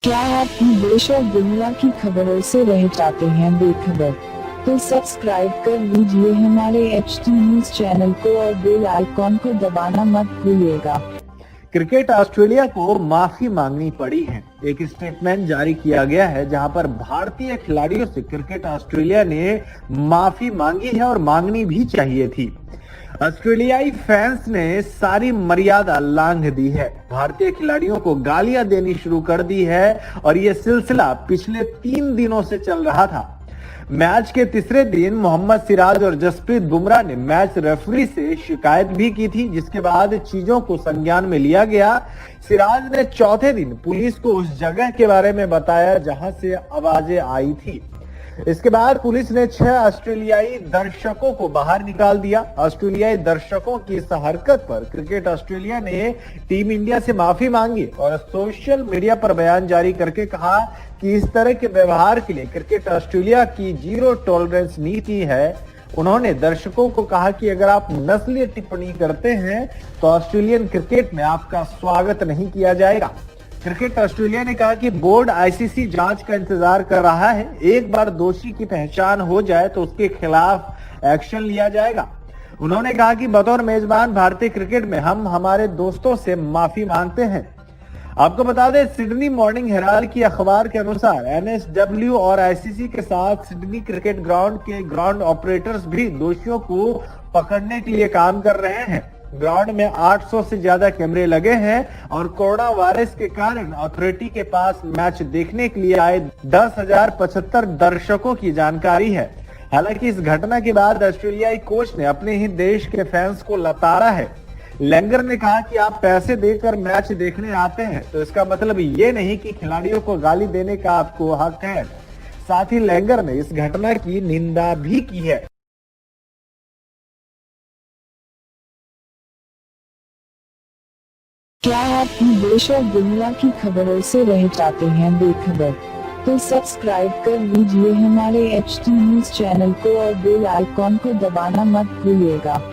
क्या आप देश और दुनिया की खबरों से रह जाते हैं बेखबर? तो सब्सक्राइब कर लीजिए हमारे HT न्यूज चैनल को और बेल आइकॉन को दबाना मत भूलिएगा। क्रिकेट ऑस्ट्रेलिया को माफी मांगनी पड़ी है। एक स्टेटमेंट जारी किया गया है जहां पर भारतीय खिलाड़ियों से क्रिकेट ऑस्ट्रेलिया ने माफी मांगी है और मांगनी भी चाहिए थी। ऑस्ट्रेलियाई फैंस ने सारी मर्यादा लांघ दी है, भारतीय खिलाड़ियों को गालियां देनी शुरू कर दी है और ये सिलसिला पिछले 3 दिनों से चल रहा था। मैच के तीसरे दिन मोहम्मद सिराज और जसप्रीत बुमराह ने मैच रेफरी से शिकायत भी की थी, जिसके बाद चीजों को संज्ञान में लिया गया। सिराज ने चौथे दिन पुलिस को उस जगह के बारे में बताया जहां से आवाजें आई थी। इसके बाद पुलिस ने 6 ऑस्ट्रेलियाई दर्शकों को बाहर निकाल दिया। ऑस्ट्रेलियाई दर्शकों की इस हरकत पर क्रिकेट ऑस्ट्रेलिया ने टीम इंडिया से माफी मांगी और सोशल मीडिया पर बयान जारी करके कहा कि इस तरह के व्यवहार के लिए क्रिकेट ऑस्ट्रेलिया की 0 टॉलरेंस नीति है। उन्होंने दर्शकों को कहा कि अगर आप नस्लीय टिप्पणी करते हैं तो ऑस्ट्रेलियन क्रिकेट में आपका स्वागत नहीं किया जाएगा। क्रिकेट ऑस्ट्रेलिया ने कहा कि बोर्ड ICC जांच का इंतजार कर रहा है। एक बार दोषी की पहचान हो जाए तो उसके खिलाफ एक्शन लिया जाएगा। उन्होंने कहा कि बतौर मेजबान भारतीय क्रिकेट में हम हमारे दोस्तों से माफी मांगते हैं। आपको बता दें, सिडनी मॉर्निंग हेराल्ड की अखबार के अनुसार NSW और ICC के साथ सिडनी क्रिकेट ग्राउंड के ग्राउंड ऑपरेटर्स भी दोषियों को पकड़ने के लिए काम कर रहे हैं। ग्राउंड में 800 से ज्यादा कैमरे लगे हैं और कोरोना वायरस के कारण अथॉरिटी के पास मैच देखने के लिए आए 10,075 दर्शकों की जानकारी है। हालांकि इस घटना के बाद ऑस्ट्रेलियाई कोच ने अपने ही देश के फैंस को लताड़ा है। लैंगर ने कहा कि आप पैसे देकर मैच देखने आते हैं तो इसका मतलब ये नहीं कि खिलाड़ियों को गाली देने का आपको हक है। साथ ही लैंगर ने इस घटना की निंदा भी की है। क्या आप देश और दुनिया की खबरों से रह जाते हैं बेखबर? तो सब्सक्राइब कर लीजिए हमारे HT न्यूज चैनल को और बेल आइकॉन को दबाना मत भूलिएगा।